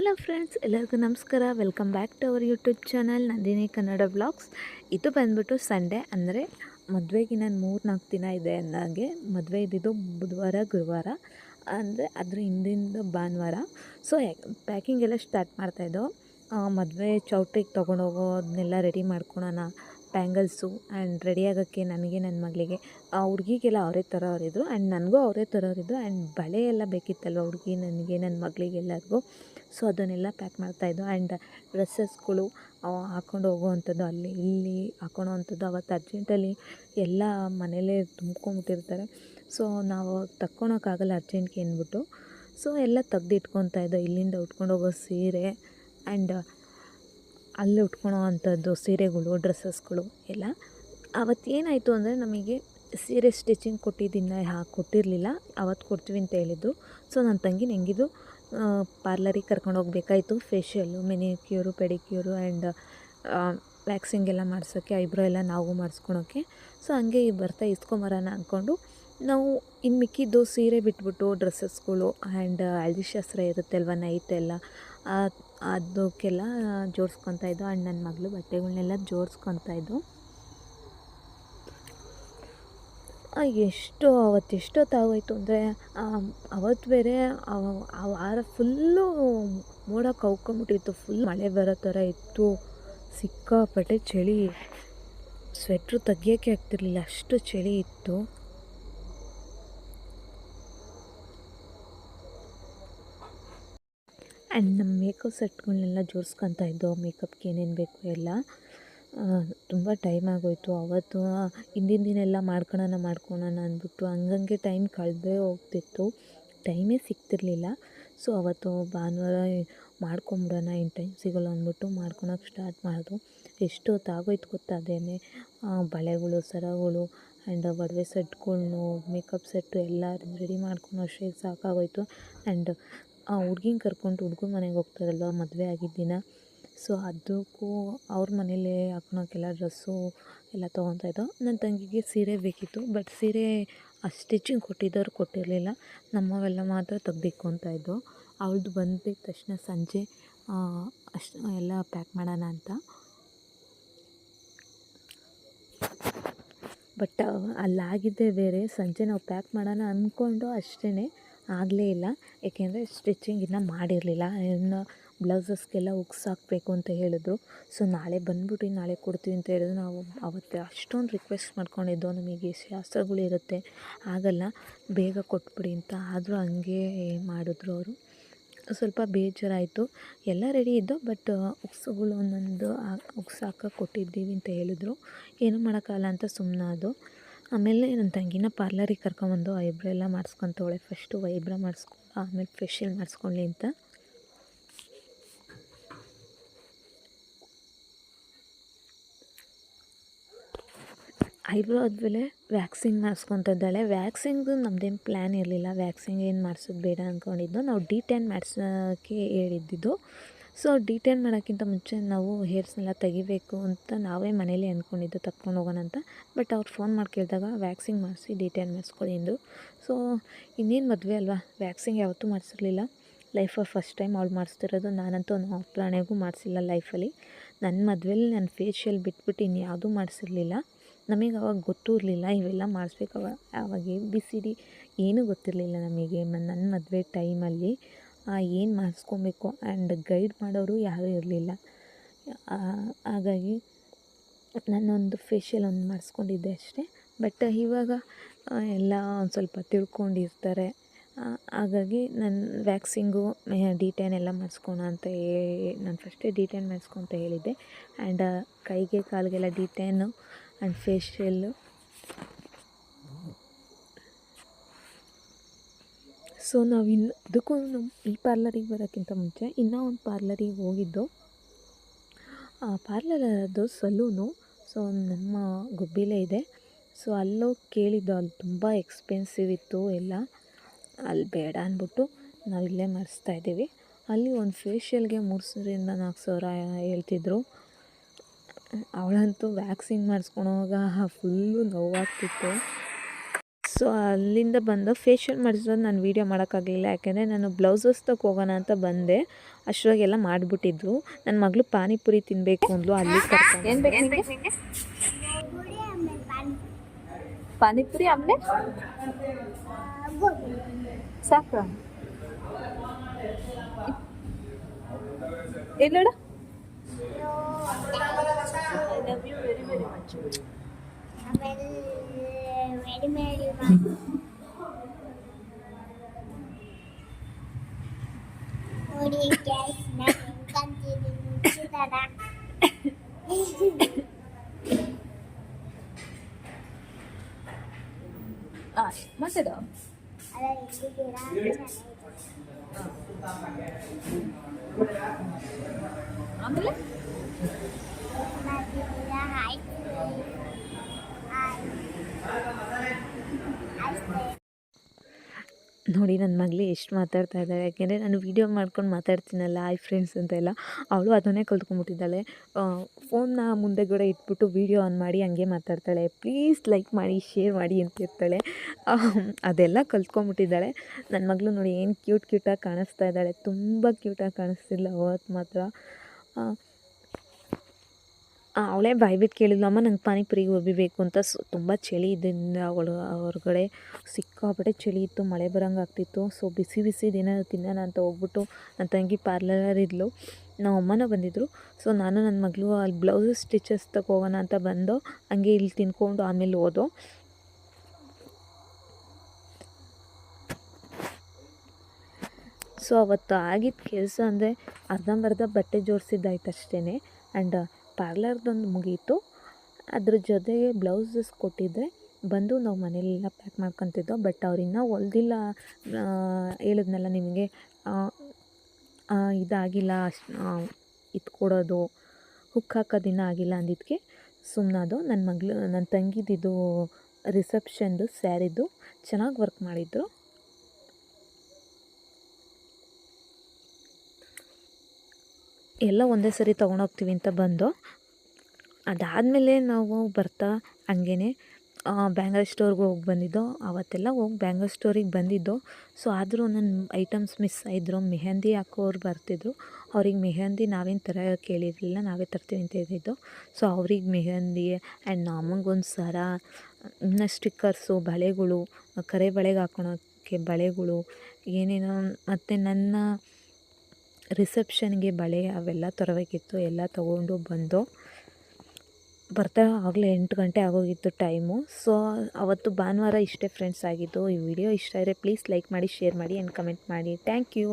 Hello friends, ಎಲ್ಲರಿಗೂ ನಮಸ್ಕಾರ. Welcome back to our YouTube channel Nandini Kannada vlogs. ಇದು ಬಂದ್ಬಿಟ್ಟು ಸಂಡೇ, ಅಂದರೆ ಮದುವೆಗೆ ನಾನು 3-4 ದಿನ ಇದೆ ಅಂದಾಗೆ. ಮದುವೆ ಇದ್ದಿದ್ದು ಬುಧವಾರ ಗುರುವಾರ, ಅಂದರೆ ಅದ್ರ ಹಿಂದಿಂದ ಭಾನುವಾರ. ಸೊ ಪ್ಯಾಕಿಂಗ್ ಎಲ್ಲ ಸ್ಟಾರ್ಟ್ ಮಾಡ್ತಾಯಿದ್ದೋ. ಮದುವೆ ಚೌಟ್ರಿಗೆ ತೊಗೊಂಡೋಗೋದನ್ನೆಲ್ಲ ರೆಡಿ ಮಾಡ್ಕೊಳೋಣ. ಬ್ಯಾಂಗಲ್ಸು ಆ್ಯಂಡ್ ರೆಡಿ ಆಗೋಕ್ಕೆ ನನಗೆ ನನ್ನ ಮಗಳಿಗೆ, ಹುಡುಗಿಗೆಲ್ಲ ಅವರೇ ತರೋರಿದ್ರು ಆ್ಯಂಡ್ ನನಗೂ ಅವರೇ ತರೋರಿದ್ರು. ಆ್ಯಂಡ್ ಬಳೆ ಎಲ್ಲ ಬೇಕಿತ್ತಲ್ವ ಹುಡುಗಿ ನನಗೆ ನನ್ನ ಮಗಳಿಗೆಲ್ಲರಿಗೂ. ಸೊ ಅದನ್ನೆಲ್ಲ ಪ್ಯಾಕ್ ಮಾಡ್ತಾಯಿದ್ದು. ಆ್ಯಂಡ್ ಡ್ರೆಸ್ಸಸ್ಗಳು ಹಾಕ್ಕೊಂಡು ಹೋಗುವಂಥದ್ದು, ಅಲ್ಲಿ ಇಲ್ಲಿ ಹಾಕ್ಕೊಳೋ ಅಂಥದ್ದು. ಅವತ್ತು ಅರ್ಜೆಂಟಲ್ಲಿ ಎಲ್ಲ ಮನೇಲೇ ತುಂಬ್ಕೊಂಬಿಟ್ಟಿರ್ತಾರೆ. ಸೊ ನಾವು ತಕ್ಕೊಳಕ್ಕಾಗಲ್ಲ ಅರ್ಜೆಂಟ್ಗೆ ಅಂದ್ಬಿಟ್ಟು. ಸೊ ಎಲ್ಲ ತೆಗ್ದು ಇಟ್ಕೊತಾಯಿದ್ದೋ. ಇಲ್ಲಿಂದ ಉಟ್ಕೊಂಡು ಹೋಗೋ ಸೀರೆ ಆ್ಯಂಡ್ ಅಲ್ಲಿ ಉಟ್ಕೊಳೋ ಅಂಥದ್ದು ಸೀರೆಗಳು, ಡ್ರೆಸ್ಸಸ್ಗಳು ಎಲ್ಲ. ಅವತ್ತು ಏನಾಯಿತು ಅಂದರೆ, ನಮಗೆ ಸೀರೆ ಸ್ಟಿಚಿಂಗ್ ಕೊಟ್ಟಿದ್ದನ್ನು ಕೊಟ್ಟಿರಲಿಲ್ಲ. ಅವತ್ತು ಕೊಡ್ತೀವಿ ಅಂತ ಹೇಳಿದ್ದು. ಸೊ ನನ್ನ ತಂಗಿನ ಹೆಂಗಿದ್ದು ಪಾರ್ಲರಿಗೆ ಕರ್ಕೊಂಡು ಹೋಗ್ಬೇಕಾಯ್ತು. Facial, manicure, pedicure and waxing ಎಲ್ಲ ಮಾಡ್ಸೋಕ್ಕೆ, ಐಬ್ರೋ ಎಲ್ಲ ನಾವು ಮಾಡಿಸ್ಕೊಳೋಕ್ಕೆ. ಸೊ ಹಂಗೆ ಬರ್ತಾ ಇಸ್ಕೊಂಬರೋಣ ಅಂದ್ಕೊಂಡು ನಾವು ಇನ್ನು ಮಿಕ್ಕಿದ್ದು ಸೀರೆ ಬಿಟ್ಬಿಟ್ಟು ಡ್ರೆಸ್ಸಸ್ಗಳು ಆ್ಯಂಡ್ ಹಳದಿ ಶಾಸ್ತ್ರ ಇರುತ್ತೆ ಅಲ್ವ, ನೈಟ್ ಎಲ್ಲ ಅದಕ್ಕೆಲ್ಲ ಜೋಡಿಸ್ಕೊತಾಯಿದ್ದು. ಆ್ಯಂಡ್ ನನ್ನ ಮಗಳು ಬಟ್ಟೆಗಳ್ನೆಲ್ಲ ಜೋಡಿಸ್ಕೊತಾಯಿದ್ದು. ಅವತ್ತೆಷ್ಟೊತ್ತಾಗೋಯ್ತು ಅಂದರೆ, ಅವತ್ತು ಬೇರೆ ಆ ವಾರ ಫುಲ್ಲು ಮೋಡ ಕವ್ಕೊಂಬಿಟ್ಟಿತ್ತು. ಫುಲ್ ಮಳೆ ಬರೋ ಥರ ಇತ್ತು. ಸಿಕ್ಕಾಪಟ್ಟೆ ಚಳಿ, ಸ್ವೆಟ್ರು ತೆಗಿಯೋಕ್ಕೆ ಆಗ್ತಿರ್ಲಿಲ್ಲ, ಅಷ್ಟು ಚಳಿ ಇತ್ತು. ಆ್ಯಂಡ್ ನಮ್ಮ ಮೇಕಪ್ ಸೆಟ್ಗಳನ್ನೆಲ್ಲ ಜೋಡಿಸ್ಕೊತಾಯಿದ್ದೋ. ಮೇಕಪ್ಗೆ ಏನೇನು ಬೇಕು ಎಲ್ಲ. ತುಂಬ ಟೈಮ್ ಆಗೋಯಿತು. ಅವತ್ತು ಹಿಂದಿನ ದಿನ ಎಲ್ಲ ಮಾಡ್ಕೊಳೋಣ ಅಂದ್ಬಿಟ್ಟು ಹಂಗಂಗೆ ಟೈಮ್ ಕಳೆದೇ ಹೋಗ್ತಿತ್ತು, ಟೈಮೇ ಸಿಗ್ತಿರ್ಲಿಲ್ಲ. ಸೊ ಅವತ್ತು ಭಾನುವಾರ ಮಾಡ್ಕೊಂಬಿಡೋಣ, ಇನ್ನು ಟೈಮ್ ಸಿಗೋಲ್ಲ ಅಂದ್ಬಿಟ್ಟು ಮಾಡ್ಕೊಳಕ್ಕೆ ಸ್ಟಾರ್ಟ್ ಮಾಡಿದ್ರು. ಎಷ್ಟೊತ್ತಾಗೋಯ್ತು ಗೊತ್ತಾ? ಅದೇನೆ ಬಳೆಗಳು, ಸರಗಳು ಆ್ಯಂಡ್ ಒಡವೆ ಸೆಟ್ಗಳ್ನು, ಮೇಕಪ್ ಸೆಟ್ಟು ಎಲ್ಲ ರೆಡಿ ಮಾಡ್ಕೊಂಡು ಅಷ್ಟೇ ಸಾಕಾಗೋಯಿತು. ಆ್ಯಂಡ್ ಹುಡ್ಗಿನ ಕರ್ಕೊಂಡು ಹುಡ್ಗನ ಮನೆಗೆ ಹೋಗ್ತಾರಲ್ವ ಮದುವೆ ಆಗಿದ್ದ ದಿನ. ಸೊ ಅದಕ್ಕೂ ಅವ್ರ ಮನೇಲಿ ಹಾಕ್ಕೊಳಕ್ಕೆಲ್ಲ ಡ್ರೆಸ್ಸು ಎಲ್ಲ ತೊಗೊತಾಯಿದ್ದೋ. ನನ್ನ ತಂಗಿಗೆ ಸೀರೆ ಬೇಕಿತ್ತು, ಬಟ್ ಸೀರೆ ಸ್ಟಿಚಿಂಗ್ ಕೊಟ್ಟಿದ್ದವ್ರು ಕೊಟ್ಟಿರಲಿಲ್ಲ. ನಮ್ಮವೆಲ್ಲ ಮಾತ್ರ ತೆಗ್ದಿಕ್ಕೊತಾಯಿದ್ದೋ. ಅವಳದು ಬಂದಿದ್ದ ತಕ್ಷಣ ಸಂಜೆ ಎಲ್ಲ ಪ್ಯಾಕ್ ಮಾಡೋಣ ಅಂತ. ಬಟ್ ಅಲ್ಲಾಗಿದ್ದೇ ಬೇರೆ. ಸಂಜೆ ನಾವು ಪ್ಯಾಕ್ ಮಾಡೋಣ ಅಂದ್ಕೊಂಡು ಅಷ್ಟೇ ಆಗಲೇ ಇಲ್ಲ. ಏಕೆಂದರೆ ಸ್ಟಿಚಿಂಗ್ ಇನ್ನೂ ಮಾಡಿರಲಿಲ್ಲ. ಇನ್ನು ಬ್ಲೌಸಸ್ಗೆಲ್ಲ ಹುಕ್ಸ್ ಹಾಕಬೇಕು ಅಂತ ಹೇಳಿದ್ರು. ಸೊ ನಾಳೆ ಬಂದ್ಬಿಟ್ಟು ನಾಳೆ ಕೊಡ್ತೀವಿ ಅಂತ ಹೇಳಿದ್ರು. ನಾವು ಅವತ್ತು ಅಷ್ಟೊಂದು ರಿಕ್ವೆಸ್ಟ್ ಮಾಡ್ಕೊಂಡಿದ್ದೋ, ನಮಗೆ ಶಾಸ್ತ್ರಗಳಿರುತ್ತೆ, ಆಗಲ್ಲ, ಬೇಗ ಕೊಟ್ಬಿಡಿ ಅಂತ. ಆದರೂ ಹಂಗೆ ಮಾಡಿದ್ರು ಅವರು. ಸ್ವಲ್ಪ ಬೇಜಾರಾಯಿತು. ಎಲ್ಲ ರೆಡಿ ಇದ್ದೋ, ಬಟ್ ಹುಕ್ಸ್ಗಳು ಒಂದೊಂದು ಹುಕ್ಸ್ ಹಾಕಕ್ಕೆ ಕೊಟ್ಟಿದ್ದೀವಿ ಅಂತ ಹೇಳಿದ್ರು. ಏನೂ ಮಾಡೋಕ್ಕಾಗಲ್ಲ ಅಂತ ಸುಮ್ಮನಾದೋ. ಆಮೇಲೆ ನನ್ನ ತಂಗಿನ ಪಾರ್ಲರಿಗೆ ಕರ್ಕೊಂಬಂದು ಐಬ್ರೋ ಎಲ್ಲ ಮಾಡಿಸ್ಕೊತವಳೆ. ಫಸ್ಟು ಐಬ್ರೋ ಮಾಡಿಸ್ಕೊಂಡು ಆಮೇಲೆ ಫೇಶಿಯಲ್ ಮಾಡಿಸ್ಕೊಳ್ಳಿ ಅಂತ. ಐಬ್ರೋ ಆದಮೇಲೆ ವ್ಯಾಕ್ಸಿಂಗ್ ಮಾಡಿಸ್ಕೊತ ಇದ್ದಾಳೆ. ವ್ಯಾಕ್ಸಿಂಗು ನಮ್ಮದೇನು ಪ್ಲ್ಯಾನ್ ಇರಲಿಲ್ಲ. ವ್ಯಾಕ್ಸಿಂಗ್ ಏನು ಮಾಡಿಸೋದು ಬೇಡ ಅಂದ್ಕೊಂಡಿದ್ದು. ನಾವು ಡಿಟ್ಯಾನ್ ಮಾಡಿಸೋಕ್ಕೆ ಹೇಳಿದ್ದಿದ್ದು. ಸೊ ಡಿಟ್ಯಾನ್ ಮಾಡೋಕ್ಕಿಂತ ಮುಂಚೆ ನಾವು ಹೇರ್ಸ್ನೆಲ್ಲ ತೆಗಿಬೇಕು ಅಂತ ನಾವೇ ಮನೇಲಿ ಅಂದ್ಕೊಂಡಿದ್ದು, ತಕ್ಕೊಂಡು ಹೋಗೋಣ ಅಂತ. ಬಟ್ ಅವ್ರು ಫೋನ್ ಮಾಡಿ ಕೇಳಿದಾಗ ವ್ಯಾಕ್ಸಿಂಗ್ ಮಾಡಿಸಿ ಡಿಟ್ಯಾನ್ ಮಾಡಿಸ್ಕೊಳ್ಳಿ ಅಂದರು. ಸೊ ಇನ್ನೇನು ಮದುವೆ ಅಲ್ವಾ, ವ್ಯಾಕ್ಸಿಂಗ್ ಯಾವತ್ತೂ ಮಾಡಿಸಿರಲಿಲ್ಲ. ಲೈಫಲ್ಲಿ ಫಸ್ಟ್ ಟೈಮ್ ಅವಳು ಮಾಡಿಸ್ತಿರೋದು. ನಾನಂತೂ ಪ್ರಾಣಿಗೂ ಮಾಡಿಸಿಲ್ಲ ಲೈಫಲ್ಲಿ. ನನ್ನ ಮದುವೆಲಿ ನಾನು ಫೇಶಿಯಲ್ ಬಿಟ್ಬಿಟ್ಟು ಇನ್ಯಾವುದೂ ಮಾಡಿಸಿರಲಿಲ್ಲ. ನಮಗೆ ಅವಾಗ ಗೊತ್ತೂ ಇರಲಿಲ್ಲ ಇವೆಲ್ಲ ಮಾಡಿಸ್ಬೇಕು. ಅವಾಗ ABCD ಏನೂ ಗೊತ್ತಿರಲಿಲ್ಲ ನಮಗೆ. ನನ್ನ ಮದುವೆ ಟೈಮಲ್ಲಿ ಏನು ಮಾಡಿಸ್ಕೊಬೇಕು ಆ್ಯಂಡ್ ಗೈಡ್ ಮಾಡೋರು ಯಾರೂ ಇರಲಿಲ್ಲ. ಹಾಗಾಗಿ ನಾನೊಂದು ಫೇಶಿಯಲ್ ಒಂದು ಮಾಡಿಸ್ಕೊಂಡಿದ್ದೆ ಅಷ್ಟೇ. ಬಟ್ ಇವಾಗ ಎಲ್ಲ ಒಂದು ಸ್ವಲ್ಪ ತಿಳ್ಕೊಂಡಿರ್ತಾರೆ. ಹಾಗಾಗಿ ನಾನು ವ್ಯಾಕ್ಸಿಂಗು, ಡಿಟ್ಯಾನ್ ಎಲ್ಲ ಮಾಡಿಸ್ಕೊಳ ಅಂತ ನಾನು ಫಸ್ಟೇ ಡಿಟ್ಯಾನ್ ಮಾಡಿಸ್ಕೊತ ಹೇಳಿದ್ದೆ. ಆ್ಯಂಡ್ ಕೈಗೆ ಕಾಲಿಗೆಲ್ಲ ಡಿಟ್ಯಾನು ಆ್ಯಂಡ್ ಫೇಶಿಯಲ್ಲು. ಸೊ ನಾವು ಇದಕ್ಕೂ ಈ ಪಾರ್ಲರಿಗೆ ಬರೋಕ್ಕಿಂತ ಮುಂಚೆ ಇನ್ನೂ ಒಂದು ಪಾರ್ಲರಿಗೆ ಹೋಗಿದ್ದು. ಆ ಪಾರ್ಲರ್ ಅದು ಸಲೂನು. ಸೊ ನಮ್ಮ ಗುಬ್ಬಿಲೇ ಇದೆ. ಸೊ ಅಲ್ಲೋಗಿ ಕೇಳಿದ್ದು, ಅಲ್ಲಿ ತುಂಬ ಎಕ್ಸ್ಪೆನ್ಸಿವ್ ಇತ್ತು ಎಲ್ಲ. ಅಲ್ಲಿ ಬೇಡ ಅಂದ್ಬಿಟ್ಟು ನಾವಿಲ್ಲೇ ಮಾಡಿಸ್ತಾಯಿದ್ದೀವಿ. ಅಲ್ಲಿ ಒಂದು ಫೇಶಿಯಲ್ಗೆ 3,000-4,000 ಹೇಳ್ತಿದ್ರು. ಅವಳಂತೂ ವ್ಯಾಕ್ಸಿಂಗ್ ಮಾಡಿಸ್ಕೊಳೋವಾಗ ಫುಲ್ಲು ನೋವಾಗ್ತಿತ್ತು. ಸೊ ಅಲ್ಲಿಂದ ಬಂದು ಫೇಶಿಯಲ್ ಮಾಡಿಸೋದು ನಾನು ವೀಡಿಯೋ ಮಾಡೋಕ್ಕಾಗಲಿಲ್ಲ, ಯಾಕೆಂದರೆ ನಾನು ಬ್ಲೌಸಸ್ ಹೋಗೋಣ ಅಂತ ಬಂದೆ. ಅಷ್ಟರಾಗೆಲ್ಲ ಮಾಡಿಬಿಟ್ಟಿದ್ರು. ನನ್ನ ಮಗಳು ಪಾನಿಪುರಿ ತಿನ್ನಬೇಕು ಅಂದ್ಲು, ಅಲ್ಲಿ ಕರ್ಕೊಂಡು ಏನು ಬೇಕು ನಿಮಗೆ? ಪಾನಿಪುರಿ ಆಮೇಲೆ ಸಾಕ ಎಲ್ಲೋಡ. I love you very very much. ಮಾತಾಡ. ಆಮೇಲೆ ನೋಡಿ ನನ್ನ ಮಗಳು ಎಷ್ಟು ಮಾತಾಡ್ತಾ ಇದ್ದಾಳೆ, ಯಾಕೆಂದರೆ ನಾನು ವೀಡಿಯೋ ಮಾಡ್ಕೊಂಡು ಮಾತಾಡ್ತೀನಲ್ಲ ಹಾಯ್ ಫ್ರೆಂಡ್ಸ್ ಅಂತೆಲ್ಲ, ಅವಳು ಅದನ್ನೇ ಕಲ್ತ್ಕೊಂಡ್ಬಿಟ್ಟಿದ್ದಾಳೆ. ಫೋನ್ನ ಮುಂದೆಗಡೆ ಇಟ್ಬಿಟ್ಟು ವೀಡಿಯೋ ಆನ್ ಮಾಡಿ ಹಂಗೆ ಮಾತಾಡ್ತಾಳೆ. ಪ್ಲೀಸ್ ಲೈಕ್ ಮಾಡಿ ಶೇರ್ ಮಾಡಿ ಅಂತ ಇರ್ತಾಳೆ. ಅದೆಲ್ಲ ಕಲ್ತ್ಕೊಂಡ್ಬಿಟ್ಟಿದ್ದಾಳೆ ನನ್ನ ಮಗಳು. ನೋಡಿ ಏನು ಕ್ಯೂಟಾಗಿ ಕಾಣಿಸ್ತಾ ಇದ್ದಾಳೆ, ತುಂಬ ಕ್ಯೂಟಾಗಿ ಕಾಣಿಸ್ತಿಲ್ಲ ಅವತ್ತು ಮಾತ್ರ. ಅವಳೇ ಬಾಯ್ಬಿಟ್ಟು ಕೇಳಿದ್ಲು, ಅಮ್ಮ ನಂಗೆ ಪಾನಿಪುರಿಗೆ ಹೋಗಬೇಕು ಅಂತ. ತುಂಬ ಚಳಿ ಇದರಿಂದ ಅವಳು ಹೊರಗಡೆ ಸಿಕ್ಕಾಪಟ್ಟೆ ಚಳಿ ಇತ್ತು, ಮಳೆ ಬರೋಂಗೆ ಆಗ್ತಿತ್ತು. ಸೊ ಬಿಸಿ ಏನಾದ್ರು ತಿನ್ನೋಣ ಅಂತ ಹೋಗ್ಬಿಟ್ಟು ನನ್ನ ತಂಗಿ ಪಾರ್ಲರ್ ಇದ್ಲು, ನಮ್ಮ ಅಮ್ಮನೂ ಬಂದಿದ್ದರು. ಸೊ ನಾನು ನನ್ನ ಮಗಳು ಅಲ್ಲಿ ಬ್ಲೌಸ್ ಸ್ಟಿಚಸ್ ತಗೋಗೋಣ ಅಂತ ಬಂದು ಹಂಗೆ ಇಲ್ಲಿ ತಿನ್ಕೊಂಡು ಆಮೇಲೆ ಹೋದೋ. ಸೊ ಅವತ್ತು ಆಗಿದ್ದ ಕೆಲಸ ಅಂದರೆ ಅರ್ಧಂಬರ್ಧ ಬಟ್ಟೆ ಜೋಡಿಸಿದ್ದಾಯ್ತು ಅಷ್ಟೇ. ಆ್ಯಂಡ್ ಪಾರ್ಲರ್ದೊಂದು ಮುಗೀತು, ಅದ್ರ ಜೊತೆಗೆ ಬ್ಲೌಸಸ್ ಕೊಟ್ಟಿದ್ದರೆ ಬಂದು ನಾವು ಮನೆಯಲ್ಲೆಲ್ಲ ಪ್ಯಾಕ್ ಮಾಡ್ಕೊತಿದ್ದೋ. ಬಟ್ ಅವ್ರು ಇನ್ನೂ ಹೊಲ್ದಿಲ್ಲ, ಹೇಳಿದ್ನಲ್ಲ ನಿಮಗೆ, ಇದಾಗಿಲ್ಲ, ಇದು ಕೊಡೋದು ಹುಕ್ ಹಾಕೋದು ಇನ್ನೂ ಆಗಿಲ್ಲ ಅಂದಿದ್ದಕ್ಕೆ ಸುಮ್ಮನಾದು. ನನ್ನ ತಂಗಿದಿದ್ದು ರಿಸೆಪ್ಷನ್ದು ಸ್ಯಾರಿದು ಚೆನ್ನಾಗಿ ವರ್ಕ್ ಮಾಡಿದ್ರು. ಎಲ್ಲ ಒಂದೇ ಸರಿ ತೊಗೊಂಡೋಗ್ತೀವಿ ಅಂತ ಬಂದು, ಅದಾದಮೇಲೆ ನಾವು ಬರ್ತಾ ಹಂಗೇ ಬ್ಯಾಂಗಲ್ ಸ್ಟೋರ್ಗೆ ಹೋಗಿ ಬಂದಿದ್ದೋ. ಅವತ್ತೆಲ್ಲ ಹೋಗಿ ಬ್ಯಾಂಗಲ್ ಸ್ಟೋರಿಗೆ ಬಂದಿದ್ದೋ. ಸೊ ಆದರೂ ನನ್ನ ಐಟಮ್ಸ್ ಮಿಸ್ ಆಯಿದ್ರು. ಮೆಹಂದಿ ಹಾಕೋರು ಬರ್ತಿದ್ರು, ಅವ್ರಿಗೆ ಮೆಹಂದಿ ನಾವೇನು ಥರ ಕೇಳಿರಲಿಲ್ಲ, ನಾವೇ ತರ್ತೀವಿ ಅಂತ ಹೇಳಿದ್ದು. ಸೊ ಅವ್ರಿಗೆ ಮೆಹಂದಿ ಆ್ಯಂಡ್ ನಮಗೊಂದು ಸರ, ಇನ್ನು ಸ್ಟಿಕ್ಕರ್ಸು, ಬಳೆಗಳು, ಕರೆ ಬಳೆಗೆ ಹಾಕೊಳೋಕ್ಕೆ ಬಳೆಗಳು, ಏನೇನೋ, ಮತ್ತು ನನ್ನ ರಿಸೆಪ್ಷನ್ಗೆ ಬಳೆ ಅವೆಲ್ಲ ತರಬೇಕಿತ್ತು. ಎಲ್ಲ ತೊಗೊಂಡು ಬಂದು ಬರ್ತಾ ಆಗಲೇ 8 ಗಂಟೆ ಆಗೋಗಿತ್ತು ಟೈಮು. ಸೊ ಅವತ್ತು ಭಾನುವಾರ ಇಷ್ಟೇ ಫ್ರೆಂಡ್ಸ್ ಆಗಿದ್ದು. ಈ ವಿಡಿಯೋ ಇಷ್ಟ ಆದರೆ ಪ್ಲೀಸ್ ಲೈಕ್ ಮಾಡಿ, ಶೇರ್ ಮಾಡಿ ಆ್ಯಂಡ್ ಕಮೆಂಟ್ ಮಾಡಿ. Thank you.